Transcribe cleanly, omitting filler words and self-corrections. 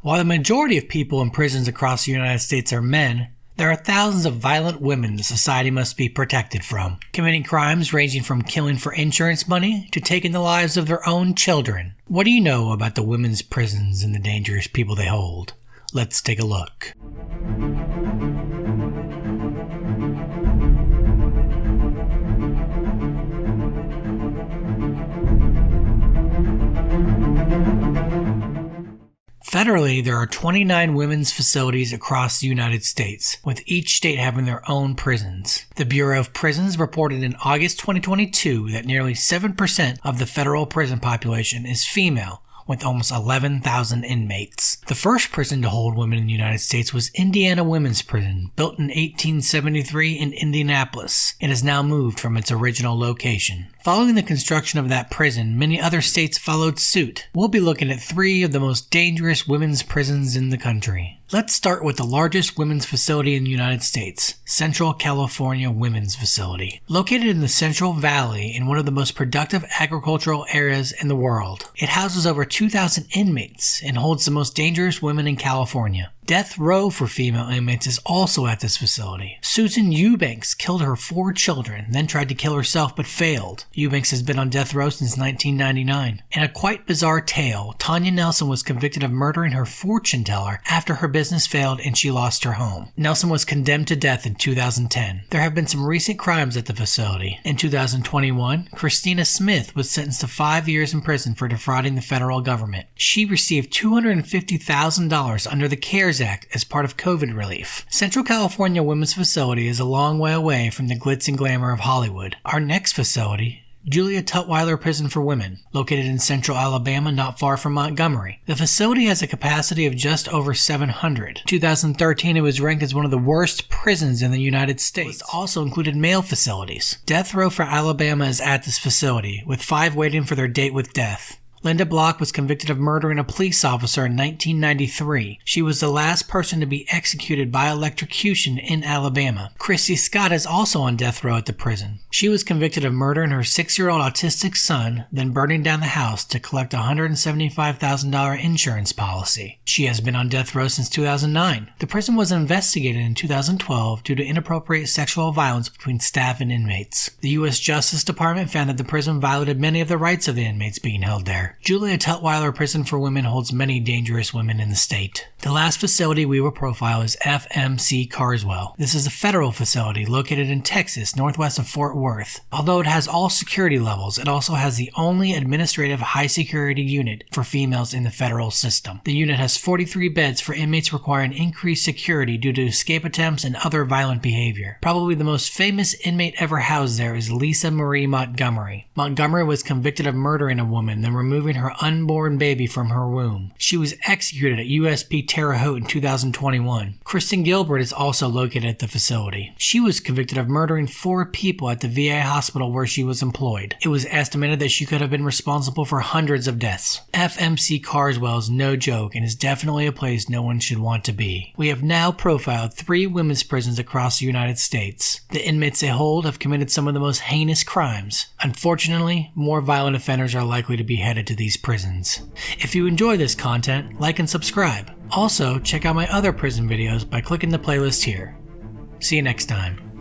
While the majority of people in prisons across the United States are men, there are thousands of violent women the society must be protected from, committing crimes ranging from killing for insurance money to taking the lives of their own children. What do you know about the women's prisons and the dangerous people they hold? Let's take a look. Federally, there are 29 women's facilities across the United States, with each state having their own prisons. The Bureau of Prisons reported in August 2022 that nearly 7% of the federal prison population is female, with almost 11,000 inmates. The first prison to hold women in the United States was Indiana Women's Prison, built in 1873 in Indianapolis. It has now moved from its original location. Following the construction of that prison, many other states followed suit. We'll be looking at 3 of the most dangerous women's prisons in the country. Let's start with the largest women's facility in the United States, Central California Women's Facility. Located in the Central Valley in one of the most productive agricultural areas in the world, it houses over 2,000 inmates and holds the most dangerous women in California. Death row for female inmates is also at this facility. Susan Eubanks killed her 4 children, then tried to kill herself but failed. Eubanks has been on death row since 1999. In a quite bizarre tale, Tanya Nelson was convicted of murdering her fortune teller after her business failed and she lost her home. Nelson was condemned to death in 2010. There have been some recent crimes at the facility. In 2021, Christina Smith was sentenced to 5 years in prison for defrauding the federal government. She received $250,000 under the CARES Act as part of COVID relief. Central California Women's Facility is a long way away from the glitz and glamour of Hollywood. Our next facility, Julia Tutwiler Prison for Women, located in central Alabama not far from Montgomery. The facility has a capacity of just over 700. In 2013, it was ranked as one of the worst prisons in the United States. It also included male facilities. Death row for Alabama is at this facility, with 5 waiting for their date with death. Linda Block was convicted of murdering a police officer in 1993. She was the last person to be executed by electrocution in Alabama. Christy Scott is also on death row at the prison. She was convicted of murdering her 6-year-old autistic son, then burning down the house to collect a $175,000 insurance policy. She has been on death row since 2009. The prison was investigated in 2012 due to inappropriate sexual violence between staff and inmates. The U.S. Justice Department found that the prison violated many of the rights of the inmates being held there. Julia Tutwiler Prison for Women holds many dangerous women in the state. The last facility we will profile is FMC Carswell. This is a federal facility located in Texas, northwest of Fort Worth. Although it has all security levels, it also has the only administrative high-security unit for females in the federal system. The unit has 43 beds for inmates requiring increased security due to escape attempts and other violent behavior. Probably the most famous inmate ever housed there is Lisa Marie Montgomery. Montgomery was convicted of murdering a woman, then removing her unborn baby from her womb. She was executed at USP Terre Haute in 2021. Kristen Gilbert is also located at the facility. She was convicted of murdering 4 people at the VA hospital where she was employed. It was estimated that she could have been responsible for hundreds of deaths. FMC Carswell is no joke and is definitely a place no one should want to be. We have now profiled 3 women's prisons across the United States. The inmates they hold have committed some of the most heinous crimes. Unfortunately, more violent offenders are likely to be headed to these prisons. If you enjoy this content, like and subscribe. Also, check out my other prison videos by clicking the playlist here. See you next time.